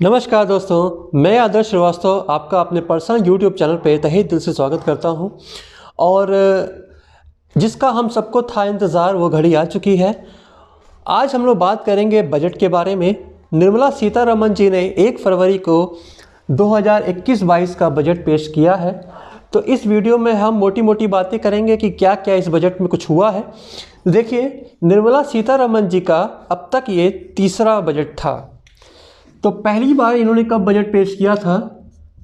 नमस्कार दोस्तों, मैं आदर्श श्रीवास्तव आपका अपने पर्सनल यूट्यूब चैनल पे तहे दिल से स्वागत करता हूं। और जिसका हम सबको था इंतज़ार, वो घड़ी आ चुकी है। आज हम लोग बात करेंगे बजट के बारे में। निर्मला सीतारमण जी ने 1 फरवरी को 2021-22 का बजट पेश किया है। तो इस वीडियो में हम मोटी मोटी बातें करेंगे कि क्या क्या इस बजट में कुछ हुआ है। देखिए, निर्मला सीतारमण जी का अब तक ये तीसरा बजट था। तो पहली बार इन्होंने कब बजट पेश किया था?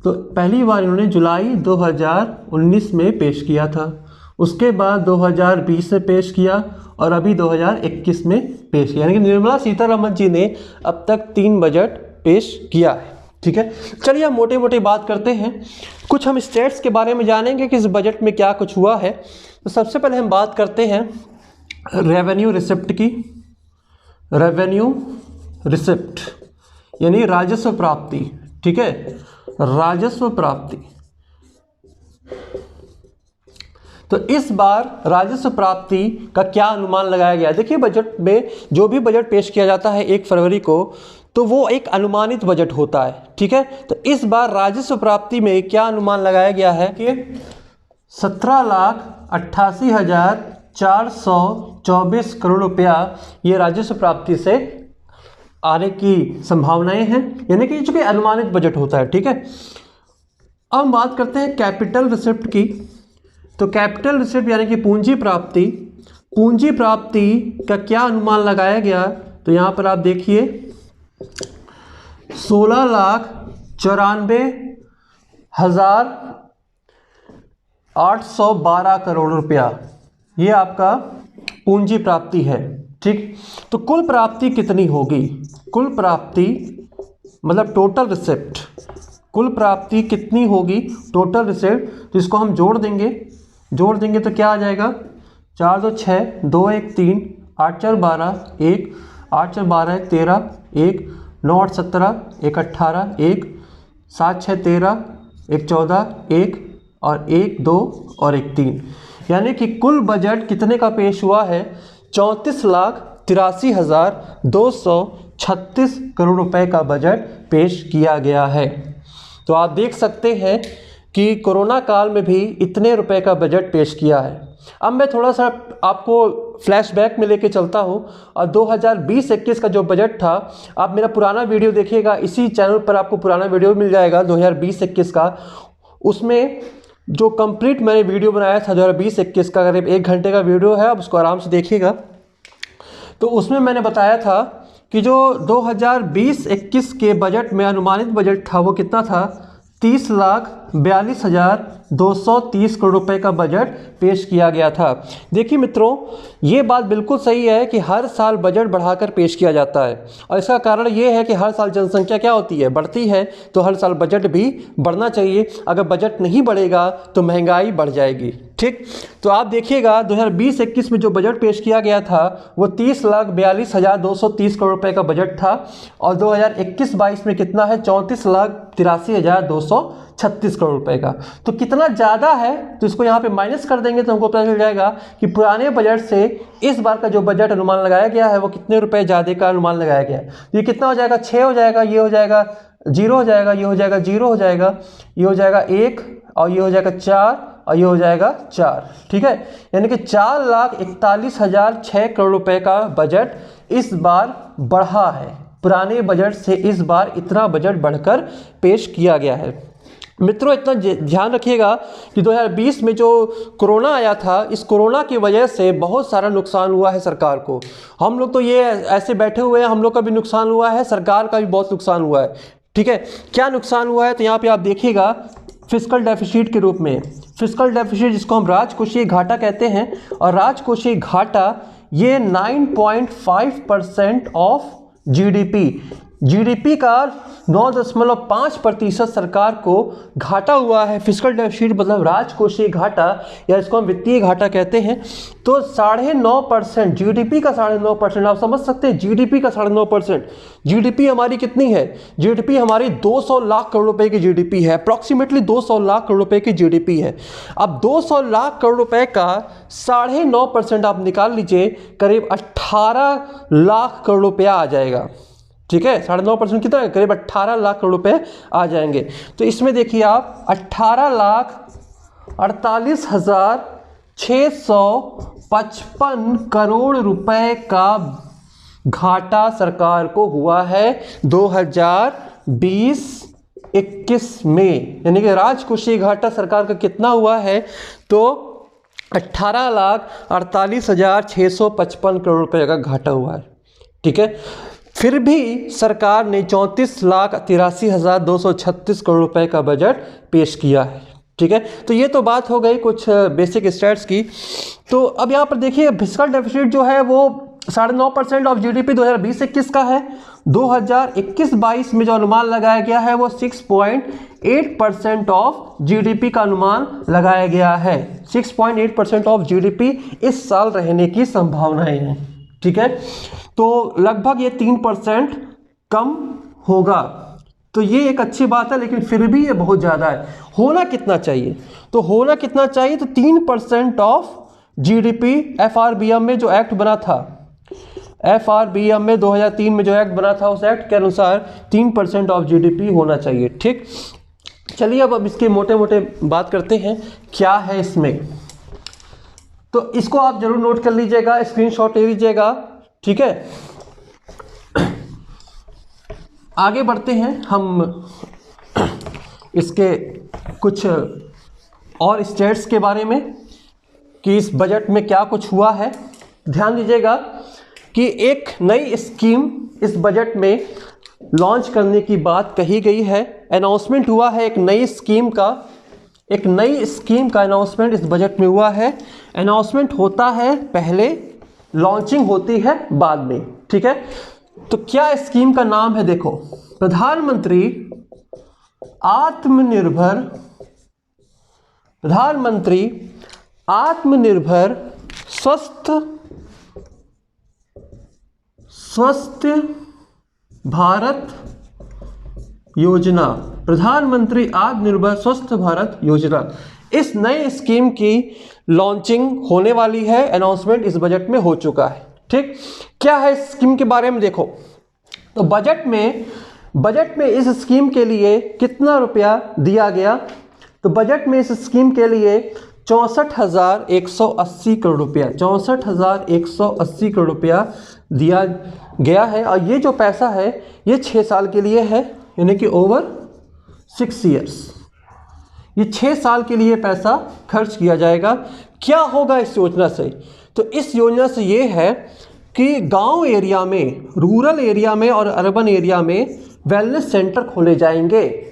तो पहली बार इन्होंने जुलाई 2019 में पेश किया था। उसके बाद 2020 में पेश किया और अभी 2021 में पेश किया। यानी कि निर्मला सीतारमण जी ने अब तक 3 बजट पेश किया है। ठीक है, चलिए हम मोटे मोटे बात करते हैं। कुछ हम स्टेट्स के बारे में जानेंगे कि इस बजट में क्या कुछ हुआ है। तो सबसे पहले हम बात करते हैं रेवेन्यू रिसिप्ट की। रेवेन्यू रिसिप्ट यानी राजस्व प्राप्ति। ठीक है, राजस्व प्राप्ति। तो इस बार राजस्व प्राप्ति का क्या अनुमान लगाया गया? देखिए, बजट में जो भी बजट पेश किया जाता है 1 फरवरी को, तो वो एक अनुमानित बजट होता है। ठीक है, तो इस बार राजस्व प्राप्ति में क्या अनुमान लगाया गया है कि 17,88,424 करोड़ रुपया ये राजस्व प्राप्ति से आने की संभावनाएं हैं। यानी कि चूंकि अनुमानित बजट होता है। ठीक है, अब हम बात करते हैं कैपिटल रिसिप्ट की। तो कैपिटल रिसिप्ट यानी कि पूंजी प्राप्ति। पूंजी प्राप्ति का क्या अनुमान लगाया गया? तो यहां पर आप देखिए 16,94,812 करोड़ रुपया ये आपका पूंजी प्राप्ति है। ठीक, तो कुल प्राप्ति कितनी होगी? कुल प्राप्ति मतलब टोटल रिसिप्ट। कुल प्राप्ति कितनी होगी? Total receipt. तो इसको हम जोड़ देंगे तो क्या आ जाएगा? 4 2 6 2 1 3 8 4 12 1 8 4 12 13 1 9 8 17 1 18 1 7 6 13 1 14 1 और 1 2 और 1 3। यानी कि कुल बजट कितने का पेश हुआ है? 34,83,236 करोड़ रुपए का बजट पेश किया गया है। तो आप देख सकते हैं कि कोरोना काल में भी इतने रुपए का बजट पेश किया है। अब मैं थोड़ा सा आपको फ्लैशबैक में लेके चलता हूं और 2020-21 का जो बजट था, आप मेरा पुराना वीडियो देखिएगा, इसी चैनल पर आपको पुराना वीडियो मिल जाएगा 2020-21 का। उसमें जो कंप्लीट मैंने वीडियो बनाया था 2020-21 का, करीब 1 घंटे का वीडियो है, आप उसको आराम से देखिएगा। तो उसमें मैंने बताया था कि जो 2020-21 के बजट में अनुमानित बजट था वो कितना था? 30,42,230 करोड़ रुपए का बजट पेश किया गया था। देखिए मित्रों, ये बात बिल्कुल सही है कि हर साल बजट बढ़ाकर पेश किया जाता है और इसका कारण ये है कि हर साल जनसंख्या क्या होती है? बढ़ती है। तो हर साल बजट भी बढ़ना चाहिए। अगर बजट नहीं बढ़ेगा तो महंगाई बढ़ जाएगी। ठीक, तो आप देखिएगा 2020-21 में जो बजट पेश किया गया था वो 30,42,230 करोड़ रुपए का बजट था और 2021-22 में कितना है? 34,83,236 करोड़ रुपए का। तो कितना ज़्यादा है? तो इसको यहाँ पे माइनस कर देंगे तो हमको पता चल जाएगा कि पुराने बजट से इस बार का जो बजट अनुमान लगाया गया है वो कितने रुपए ज़्यादा का अनुमान लगाया गया है। ये कितना हो जाएगा? 6 हो जाएगा, ये हो जाएगा 0 हो जाएगा, ये हो जाएगा 0 हो जाएगा, ये हो जाएगा 1 और ये हो जाएगा 4 और ये हो जाएगा 4। ठीक है, यानी कि 4,41,006 करोड़ रुपए का बजट इस बार बढ़ा है। पुराने बजट से इस बार इतना बजट बढ़कर पेश किया गया है। मित्रों, इतना ध्यान रखिएगा कि 2020 में जो कोरोना आया था, इस कोरोना की वजह से बहुत सारा नुकसान हुआ है सरकार को। हम लोग तो ये ऐसे बैठे हुए हैं, हम लोग का भी नुकसान हुआ है, सरकार का भी बहुत नुकसान हुआ है। ठीक है, क्या नुकसान हुआ है? तो यहाँ पे आप देखिएगा फिस्कल डेफिसिट के रूप में। फिस्कल डेफिसिट जिसको हम राजकोषीय घाटा कहते हैं, और राजकोषीय घाटा ये 9.5% ऑफ जीडीपी। जीडीपी का 9.5% सरकार को घाटा हुआ है। फिस्कल डेफिसिट मतलब राजकोषीय घाटा, या इसको हम वित्तीय घाटा कहते हैं। तो 9.5%, जीडीपी का 9.5%। आप समझ सकते हैं, जीडीपी का 9.5%। जीडीपी हमारी कितनी है? जीडीपी हमारी 200 लाख करोड़ रुपए की जीडीपी है। अप्रॉक्सीमेटली 200 लाख करोड़ रुपए की जीडीपी है। अब 200 लाख करोड़ रुपए का 9.5% आप निकाल लीजिए, करीब 18 लाख करोड़ रुपया आ जाएगा। ठीक है, 9.5% कितना है, करीब 18 लाख करोड़ रुपए आ जाएंगे। तो इसमें देखिए आप 18,48,655 करोड़ रुपए का घाटा सरकार को हुआ है 2020-21 में। यानी कि राजकोषीय घाटा सरकार का कितना हुआ है, तो 18,48,655 करोड़ रुपए का घाटा हुआ है। ठीक है, फिर भी सरकार ने 34,83,236 करोड़ रुपए का बजट पेश किया है। ठीक है, तो ये तो बात हो गई कुछ बेसिक स्टैट्स की। तो अब यहाँ पर देखिए फिस्कल डेफिसिट जो है वो 9.5% ऑफ जीडीपी 2020-21 का है। 2021-22 में जो अनुमान लगाया गया है वो 6.8% ऑफ जीडीपी का अनुमान लगाया गया है। 6.8% ऑफ जीडीपी इस साल रहने की संभावनाएं हैं। ठीक है, तो लगभग ये 3% कम होगा। तो ये एक अच्छी बात है, लेकिन फिर भी ये बहुत ज़्यादा है। होना कितना चाहिए, तो होना कितना चाहिए, तो 3% ऑफ जीडीपी एफआरबीएम में जो एक्ट बना था, एफआरबीएम में 2003 में जो एक्ट बना था, उस एक्ट के अनुसार 3% ऑफ जीडीपी होना चाहिए। ठीक, चलिए अब इसके मोटे मोटे बात करते हैं क्या है इसमें। तो इसको आप जरूर नोट कर लीजिएगा, स्क्रीनशॉट ले लीजिएगा। ठीक है, आगे बढ़ते हैं हम इसके कुछ और स्टेट्स के बारे में कि इस बजट में क्या कुछ हुआ है। ध्यान दीजिएगा कि एक नई स्कीम इस बजट में लॉन्च करने की बात कही गई है। अनाउंसमेंट हुआ है एक नई स्कीम का अनाउंसमेंट इस बजट में हुआ है। अनाउंसमेंट होता है पहले, लॉन्चिंग होती है बाद में। ठीक है, तो क्या स्कीम का नाम है, देखो, प्रधानमंत्री आत्मनिर्भर स्वस्थ भारत योजना। प्रधानमंत्री आत्मनिर्भर स्वस्थ भारत योजना, इस नए स्कीम की लॉन्चिंग होने वाली है। अनाउंसमेंट इस बजट में हो चुका है। ठीक, क्या है इस स्कीम के बारे में देखो, तो बजट में इस स्कीम के लिए कितना रुपया दिया गया, तो बजट में इस स्कीम के लिए 64,180 करोड़ रुपया 64,180 करोड़ रुपया दिया गया है। और ये जो पैसा है ये 6 साल के लिए है, यानी कि ओवर 6 ईयर्स, ये 6 साल के लिए पैसा खर्च किया जाएगा। क्या होगा इस योजना से, तो इस योजना से ये है कि गांव एरिया में, रूरल एरिया में और अर्बन एरिया में वेलनेस सेंटर खोले जाएंगे।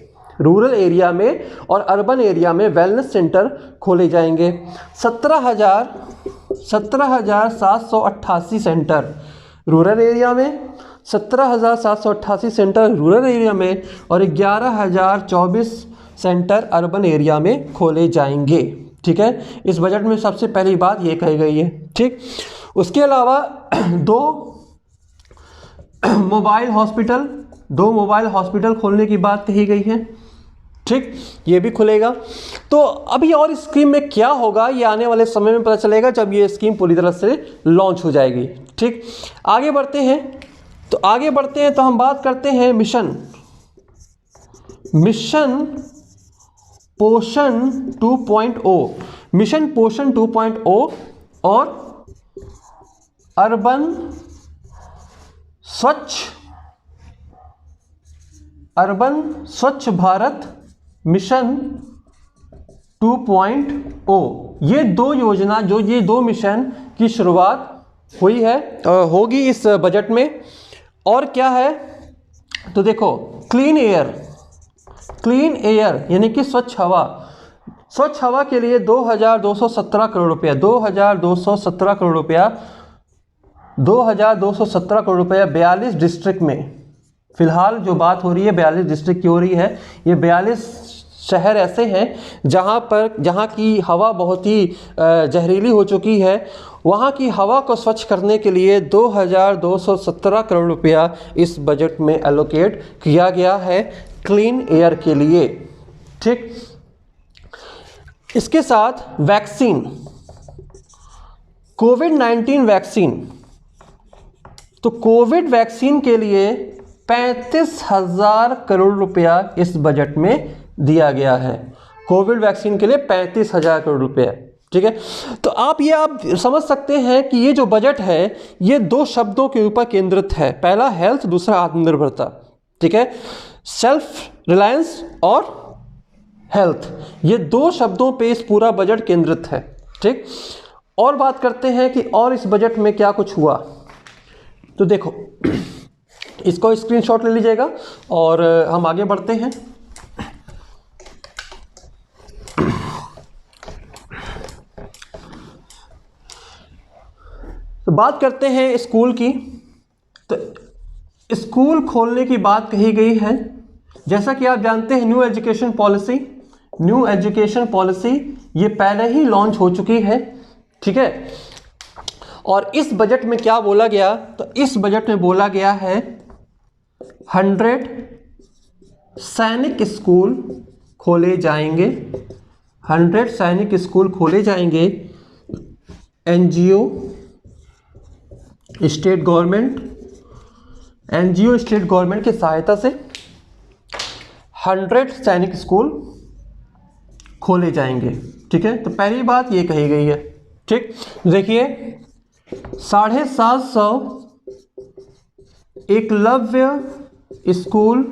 रूरल एरिया में और अर्बन एरिया में वेलनेस सेंटर खोले जाएंगे। 17,788 सेंटर रूरल एरिया में, 17,788 सेंटर रूरल एरिया में और 11,024 सेंटर अर्बन एरिया में खोले जाएंगे। ठीक है, इस बजट में सबसे पहली बात ये कही गई है। ठीक, उसके अलावा 2 मोबाइल हॉस्पिटल खोलने की बात कही गई है। ठीक, ये भी खुलेगा। तो अभी और इस स्कीम में क्या होगा ये आने वाले समय में पता चलेगा, जब ये स्कीम पूरी तरह से लॉन्च हो जाएगी। ठीक, आगे बढ़ते हैं तो हम बात करते हैं मिशन पोषण 2.0, मिशन पोषण 2.0 और अर्बन स्वच्छ भारत मिशन 2.0, ये 2 योजना ये 2 मिशन की शुरुआत हुई है, होगी इस बजट में। और क्या है, तो देखो, क्लीन एयर यानी कि स्वच्छ हवा के लिए 2,217 करोड़ रुपया 2,217 करोड़ रुपया 42 डिस्ट्रिक्ट में। फिलहाल जो बात हो रही है 42 डिस्ट्रिक्ट की हो रही है। ये 42 शहर ऐसे हैं जहाँ की हवा बहुत ही जहरीली हो चुकी है। वहाँ की हवा को स्वच्छ करने के लिए 2,217 करोड़ रुपया इस बजट में एलोकेट किया गया है क्लीन एयर के लिए। ठीक, इसके साथ वैक्सीन, कोविड-19 वैक्सीन, तो कोविड वैक्सीन के लिए 35,000 करोड़ रुपया इस बजट में दिया गया है। कोविड वैक्सीन के लिए 35,000 करोड़ रुपया। ठीक है, तो आप समझ सकते हैं कि ये जो बजट है ये दो शब्दों के ऊपर केंद्रित है, पहला हेल्थ, दूसरा आत्मनिर्भरता। ठीक है, सेल्फ रिलायंस और हेल्थ, ये दो शब्दों पे इस पूरा बजट केंद्रित है। ठीक, और बात करते हैं कि और इस बजट में क्या कुछ हुआ। तो देखो, इसको स्क्रीनशॉट ले लीजिएगा और हम आगे बढ़ते हैं। तो बात करते हैं स्कूल की। तो स्कूल खोलने की बात कही गई है। जैसा कि आप जानते हैं न्यू एजुकेशन पॉलिसी ये पहले ही लॉन्च हो चुकी है। ठीक है, और इस बजट में क्या बोला गया, तो इस बजट में बोला गया है 100 सैनिक स्कूल खोले जाएंगे। 100 सैनिक स्कूल खोले जाएंगे। एनजीओ स्टेट गवर्नमेंट की सहायता से 100 सैनिक स्कूल खोले जाएंगे। ठीक है, तो पहली बात ये कही गई है। ठीक, देखिए 750 एकलव्य स्कूल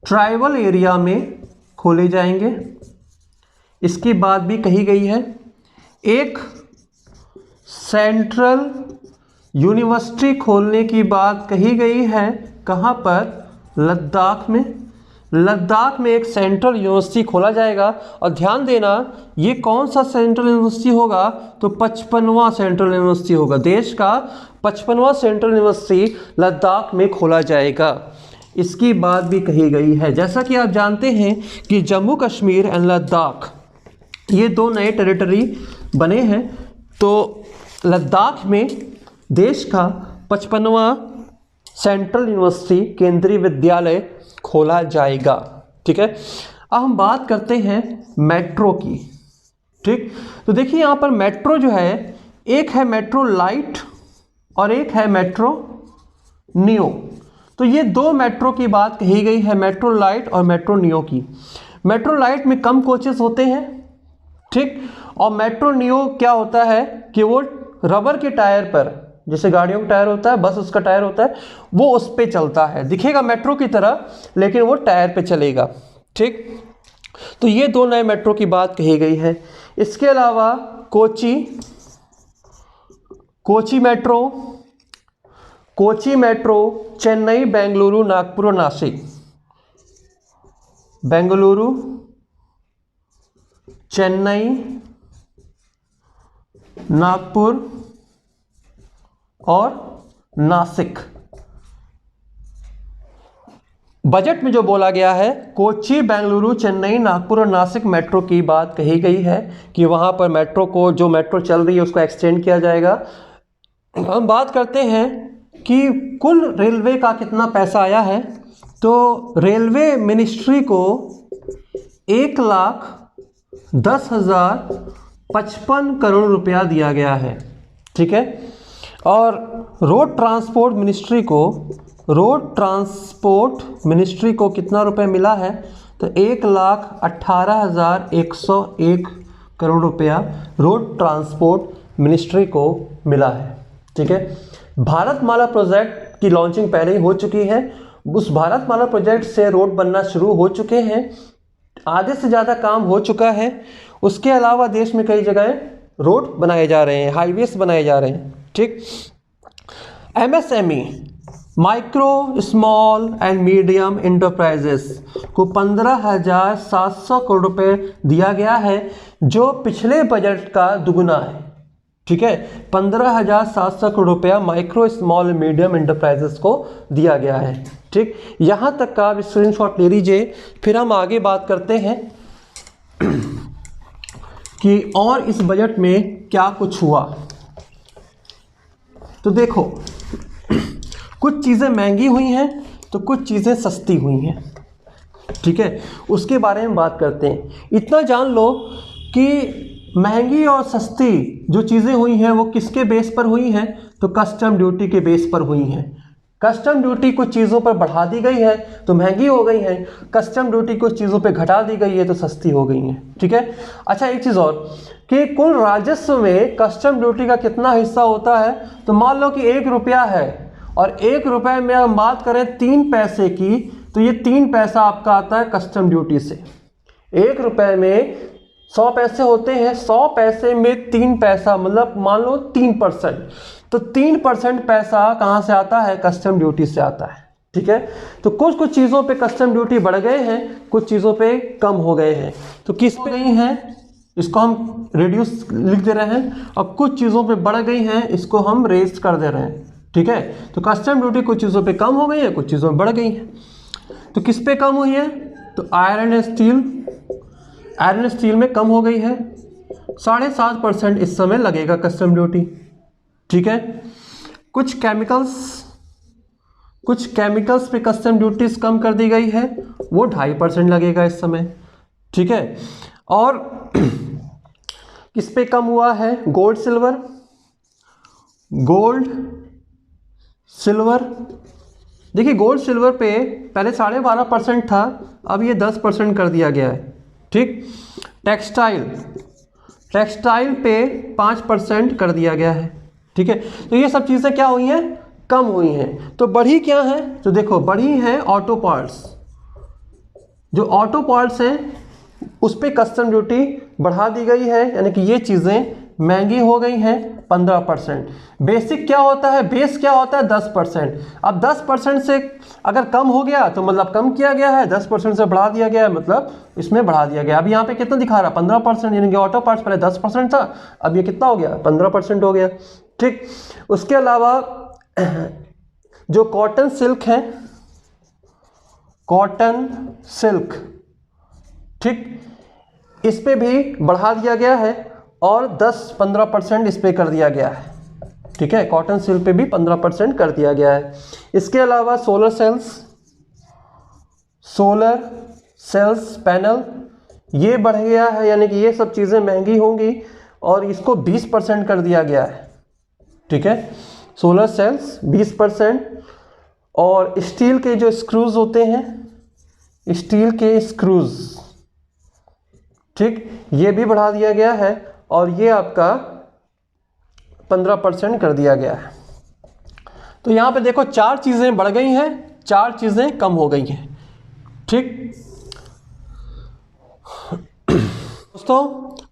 ट्राइबल एरिया में खोले जाएंगे। इसकी बात भी कही गई है। एक सेंट्रल यूनिवर्सिटी खोलने की बात कही गई है। कहाँ पर? लद्दाख में। लद्दाख में एक सेंट्रल यूनिवर्सिटी खोला जाएगा। और ध्यान देना, ये कौन सा सेंट्रल यूनिवर्सिटी होगा, तो 55वां सेंट्रल यूनिवर्सिटी होगा। देश का 55वां सेंट्रल यूनिवर्सिटी लद्दाख में खोला जाएगा। इसकी बात भी कही गई है। जैसा कि आप जानते हैं कि जम्मू कश्मीर एंड लद्दाख ये दो नए टेरिटरी बने हैं, तो लद्दाख में देश का 55वां सेंट्रल यूनिवर्सिटी केंद्रीय विद्यालय खोला जाएगा। ठीक है, अब हम बात करते हैं मेट्रो की। ठीक, तो देखिए यहाँ पर मेट्रो जो है, एक है मेट्रो लाइट और एक है मेट्रो नियो। तो ये दो मेट्रो की बात कही गई है, मेट्रो लाइट और मेट्रो नियो की। मेट्रो लाइट में कम कोचेस होते हैं। ठीक, और मेट्रो नियो क्या होता है कि वो रबर के टायर पर, जैसे गाड़ियों का टायर होता है, बस उसका टायर होता है, वो उस पे चलता है। दिखेगा मेट्रो की तरह, लेकिन वो टायर पे चलेगा। ठीक, तो ये दो नए मेट्रो की बात कही गई है। इसके अलावा कोची मेट्रो चेन्नई, बेंगलुरु, नागपुर और नासिक। बेंगलुरु, चेन्नई, नागपुर और नासिक। बजट में जो बोला गया है, कोची, बेंगलुरु, चेन्नई, नागपुर और नासिक मेट्रो की बात कही गई है कि वहां पर मेट्रो को, जो मेट्रो चल रही है उसको एक्सटेंड किया जाएगा। हम बात करते हैं कि कुल रेलवे का कितना पैसा आया है। तो रेलवे मिनिस्ट्री को 1,10,055 करोड़ रुपया दिया गया है। ठीक है, और रोड ट्रांसपोर्ट मिनिस्ट्री को कितना रुपए मिला है, तो 1,18,101 करोड़ रुपया रोड ट्रांसपोर्ट मिनिस्ट्री को मिला है। ठीक है, भारतमाला प्रोजेक्ट की लॉन्चिंग पहले ही हो चुकी है। उस भारतमाला प्रोजेक्ट से रोड बनना शुरू हो चुके हैं, आधे से ज़्यादा काम हो चुका है। उसके अलावा देश में कई जगह रोड बनाए जा रहे हैं, हाईवेज बनाए जा रहे हैं। ठीक, MSME micro small and medium enterprises को 15,700 करोड़ रुपए दिया गया है, जो पिछले बजट का दुगुना है। ठीक है, 15,700 करोड़ रुपया माइक्रो स्मॉल मीडियम इंटरप्राइजेस को दिया गया है। ठीक, यहाँ तक का आप स्क्रीनशॉट ले लीजिए। फिर हम आगे बात करते हैं कि और इस बजट में क्या कुछ हुआ। तो देखो, कुछ चीज़ें महंगी हुई हैं तो कुछ चीज़ें सस्ती हुई हैं। ठीक है, उसके बारे में बात करते हैं। इतना जान लो कि महंगी और सस्ती जो चीज़ें हुई हैं वो किसके बेस पर हुई हैं, तो कस्टम ड्यूटी के बेस पर हुई हैं। कस्टम ड्यूटी कुछ चीज़ों पर बढ़ा दी गई है तो महंगी हो गई है, कस्टम ड्यूटी कुछ चीज़ों पे घटा दी गई है तो सस्ती हो गई है। ठीक है। अच्छा, एक चीज़ और कि कुल राजस्व में कस्टम ड्यूटी का कितना हिस्सा होता है। तो मान लो कि 1 रुपया है और 1 रुपये में हम बात करें 3 पैसे की, तो ये 3 पैसा आपका आता है कस्टम ड्यूटी से। 1 रुपये में 100 पैसे होते हैं, 100 पैसे में 3 पैसा मतलब मान लो 3%, तो 3% पैसा कहाँ से आता है? कस्टम ड्यूटी से आता है। ठीक है। तो कुछ कुछ चीज़ों पे कस्टम ड्यूटी बढ़ गए हैं, कुछ चीज़ों पे कम हो गए हैं। तो किस पे गई हैं, इसको हम रिड्यूस लिख दे रहे हैं, और कुछ चीज़ों पे बढ़ गई हैं, इसको हम रेज कर दे रहे हैं। ठीक है। तो कस्टम ड्यूटी कुछ चीज़ों पे कम हो गई है, कुछ चीज़ों में बढ़ गई है। तो किस पे कम हुई है? तो आयरन एंड स्टील में कम हो गई है। 7.5% इस समय लगेगा कस्टम ड्यूटी। ठीक है। कुछ केमिकल्स पे कस्टम ड्यूटीज कम कर दी गई है, वो 2.5% लगेगा इस समय। ठीक है। और किस पे कम हुआ है? Gold silver. देखिए, गोल्ड सिल्वर पे पहले 12.5% था, अब ये 10% कर दिया गया है। ठीक। टेक्सटाइल पे 5% कर दिया गया है। ठीक है। तो ये सब चीज़ें क्या हुई हैं? कम हुई हैं। तो बढ़ी क्या है? तो देखो, बढ़ी है ऑटो पार्ट्स। जो ऑटो पार्ट्स हैं उस पे कस्टम ड्यूटी बढ़ा दी गई है, यानी कि ये चीज़ें महंगी हो गई हैं 15%। बेसिक क्या होता है? बेस क्या होता है? 10%। अब 10% से अगर कम हो गया तो मतलब कम किया गया है, 10% से बढ़ा दिया गया है मतलब इसमें बढ़ा दिया गया। अब यहाँ पे कितना दिखा रहा है? 15%, यानी कि ऑटो पार्ट्स पहले 10% था, अब ये कितना हो गया? 15% हो गया। ठीक। उसके अलावा जो कॉटन सिल्क, ठीक, इस पे भी बढ़ा दिया गया है और 10-15% इस पे कर दिया गया है। ठीक है। कॉटन सिल्क पे भी 15% कर दिया गया है। इसके अलावा सोलर सेल्स पैनल ये बढ़ गया है, यानी कि ये सब चीज़ें महंगी होंगी और इसको 20% कर दिया गया है। ठीक है। सोलर सेल्स 20%, और स्टील के जो स्क्रूज होते हैं, स्टील के स्क्रूज, ठीक, ये भी बढ़ा दिया गया है और ये आपका 15% कर दिया गया है। तो यहाँ पे देखो 4 चीज़ें बढ़ गई हैं, 4 चीज़ें कम हो गई हैं। ठीक। दोस्तों,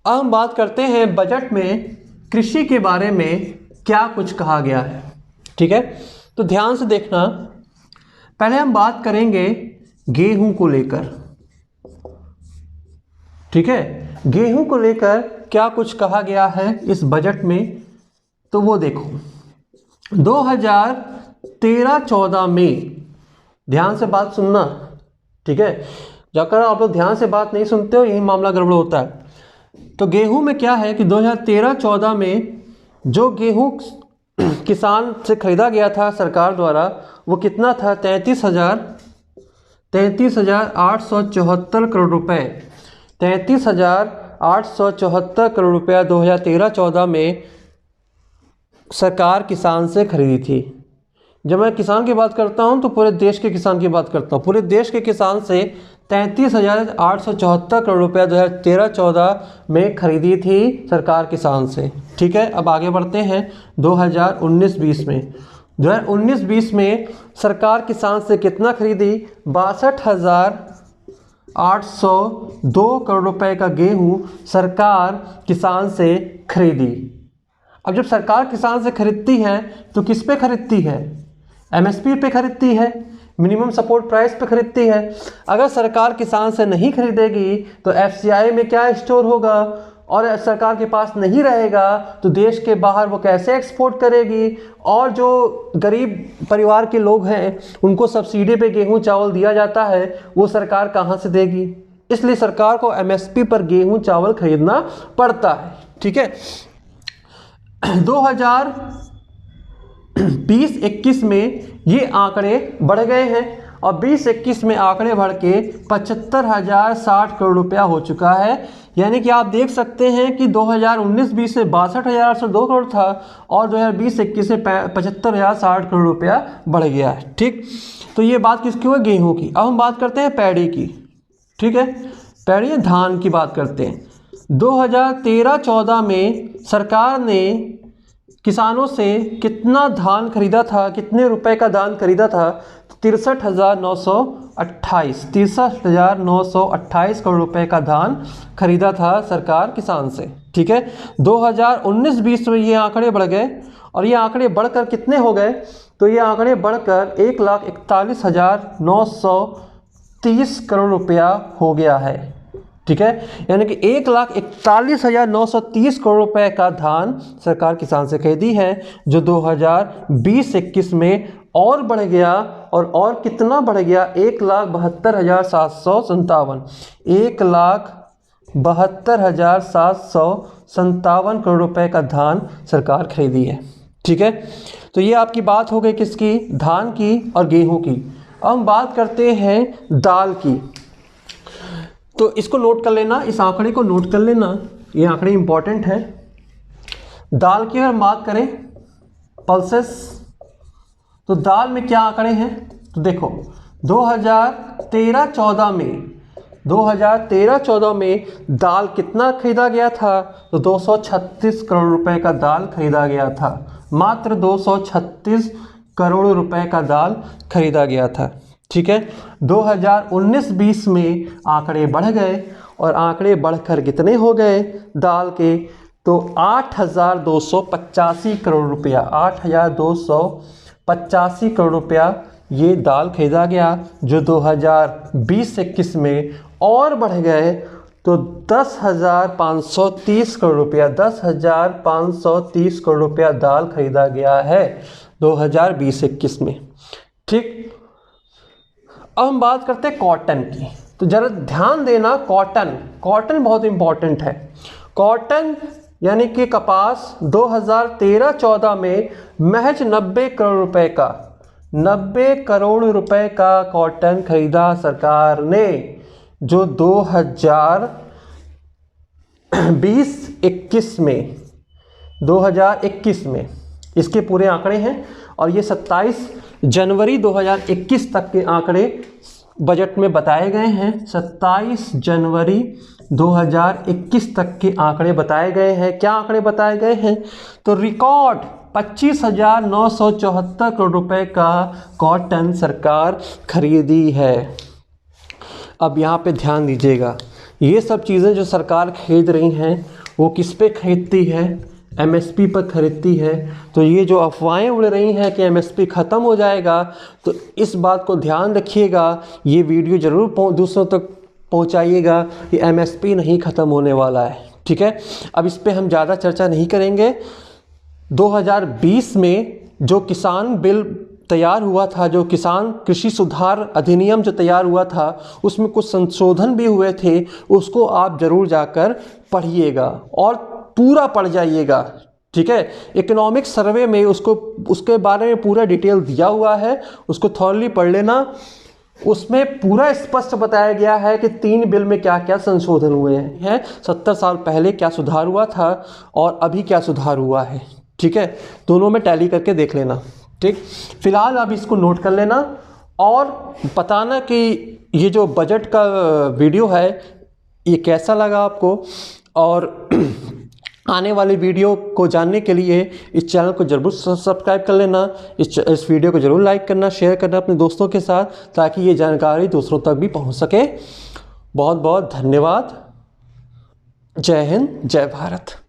अब हम बात करते हैं बजट में कृषि के बारे में क्या कुछ कहा गया है। ठीक है। तो ध्यान से देखना, पहले हम बात करेंगे गेहूं को लेकर। ठीक है। गेहूं को लेकर क्या कुछ कहा गया है इस बजट में, तो वो देखो 2013-14 में, ध्यान से बात सुनना। ठीक है। जाकर आप लोग ध्यान से बात नहीं सुनते हो, यही मामला गड़बड़ होता है। तो गेहूं में क्या है कि 2013-14 में जो गेहूं किसान से खरीदा गया था सरकार द्वारा, वो कितना था? 33,874 करोड़ रुपए। 33,874 करोड़ रुपया 2013-14 में सरकार किसान से खरीदी थी। जब मैं किसान की बात करता हूं तो पूरे देश के किसान की बात करता हूं। पूरे देश के किसान से 33,874 करोड़ रुपया 2013-14 में खरीदी थी सरकार किसान से। ठीक है। अब आगे बढ़ते हैं 2019-20 में। 2019-20 में सरकार किसान से कितना खरीदी? 62,802 करोड़ रुपए का गेहूं सरकार किसान से खरीदी। अब जब सरकार किसान से खरीदती है तो किस पे खरीदती है? एमएसपी पे खरीदती है, मिनिमम सपोर्ट प्राइस पे खरीदती है। अगर सरकार किसान से नहीं खरीदेगी तो एफसीआई में क्या स्टोर होगा, और सरकार के पास नहीं रहेगा तो देश के बाहर वो कैसे एक्सपोर्ट करेगी, और जो गरीब परिवार के लोग हैं उनको सब्सिडी पे गेहूं चावल दिया जाता है, वो सरकार कहाँ से देगी? इसलिए सरकार को एमएसपी पर गेहूं चावल खरीदना पड़ता है। ठीक है। 2020-21 में ये आंकड़े बढ़ गए हैं और 20-21 में आंकड़े बढ़ के 75,060 करोड़ रुपया हो चुका है, यानी कि आप देख सकते हैं कि 2019-20 से 62,802 करोड़ था और 2020-21 से 75,060 करोड़ रुपया बढ़ गया है। ठीक, तो ये बात किसकी हुई? गेहूं की। अब हम बात करते हैं पैडी की। ठीक है, पैडी धान की बात करते हैं। 2013-14 में सरकार ने किसानों से कितना धान खरीदा था, कितने रुपए का धान खरीदा था? 63,928 करोड़ रुपए का धान खरीदा था सरकार किसान से। ठीक है, 2019-20 में ये आंकड़े बढ़ गए और ये आंकड़े बढ़कर कितने हो गए? तो ये आंकड़े बढ़कर 1,41,930 करोड़ रुपया हो गया है। ठीक है, यानी कि 1,41,930 करोड़ रुपए का धान सरकार किसान से खरीदी है, जो 2020-21 में और बढ़ गया। और कितना बढ़ गया? 1,72,757 1,72,757 करोड़ रुपए का धान सरकार खरीदी है। ठीक है, तो ये आपकी बात हो गई किसकी? धान की और गेहूं की। अब हम बात करते हैं दाल की। तो इसको नोट कर लेना, इस आंकड़े को नोट कर लेना, ये आंकड़े इंपॉर्टेंट है। दाल की अगर बात करें पल्सेस, तो दाल में क्या आंकड़े हैं? तो देखो 2013-14 में दाल कितना खरीदा गया था? तो 236 करोड़ रुपए का दाल खरीदा गया था। मात्र 236 करोड़ रुपए का दाल खरीदा गया था। ठीक है, 2019-20 में आंकड़े बढ़ गए और आंकड़े बढ़कर कितने हो गए दाल के? तो 8,285 करोड़ रुपया, 8,285 करोड़ रुपया ये दाल खरीदा गया, जो 2020-21 में और बढ़ गए तो 10,530 करोड़ रुपया, 10,530 करोड़ रुपया दाल खरीदा गया है 2020-21 में। ठीक, अब हम बात करते हैं कॉटन की। तो जरा ध्यान देना, कॉटन बहुत इंपॉर्टेंट है। कॉटन यानी कि कपास 2013-14 में महज 90 करोड़ रुपए का कॉटन खरीदा सरकार ने, जो 2020-21 में इसके पूरे आंकड़े हैं। और ये 27 जनवरी 2021 तक के आंकड़े बजट में बताए गए हैं। 27 जनवरी 2021 तक के आंकड़े बताए गए हैं। क्या आंकड़े बताए गए हैं? तो रिकॉर्ड 25,974 करोड़ रुपए का कॉटन सरकार खरीदी है। अब यहाँ पे ध्यान दीजिएगा, ये सब चीज़ें जो सरकार खरीद रही हैं वो किस पे खरीदती है? एमएसपी पर खरीदती है। तो ये जो अफवाहें उड़ रही हैं कि एमएसपी ख़त्म हो जाएगा, तो इस बात को ध्यान रखिएगा, ये वीडियो ज़रूर दूसरों तक पहुंचाइएगा कि एमएसपी नहीं ख़त्म होने वाला है। ठीक है, अब इस पे हम ज़्यादा चर्चा नहीं करेंगे। 2020 में जो किसान बिल तैयार हुआ था, जो किसान कृषि सुधार अधिनियम जो तैयार हुआ था, उसमें कुछ संशोधन भी हुए थे। उसको आप ज़रूर जाकर पढ़िएगा और पूरा पढ़ जाइएगा। ठीक है, इकोनॉमिक सर्वे में उसके बारे में पूरा डिटेल दिया हुआ है, उसको थॉरली पढ़ लेना। उसमें पूरा स्पष्ट बताया गया है कि 3 बिल में क्या क्या संशोधन हुए हैं, 70 साल पहले क्या सुधार हुआ था और अभी क्या सुधार हुआ है। ठीक है, दोनों में टैली करके देख लेना। ठीक, फिलहाल आप इसको नोट कर लेना और बताना कि ये जो बजट का वीडियो है ये कैसा लगा आपको। और आने वाली वीडियो को जानने के लिए इस चैनल को जरूर सब्सक्राइब कर लेना। इस वीडियो को जरूर लाइक करना, शेयर करना अपने दोस्तों के साथ, ताकि ये जानकारी दूसरों तक भी पहुंच सके। बहुत बहुत धन्यवाद। जय हिंद, जय भारत।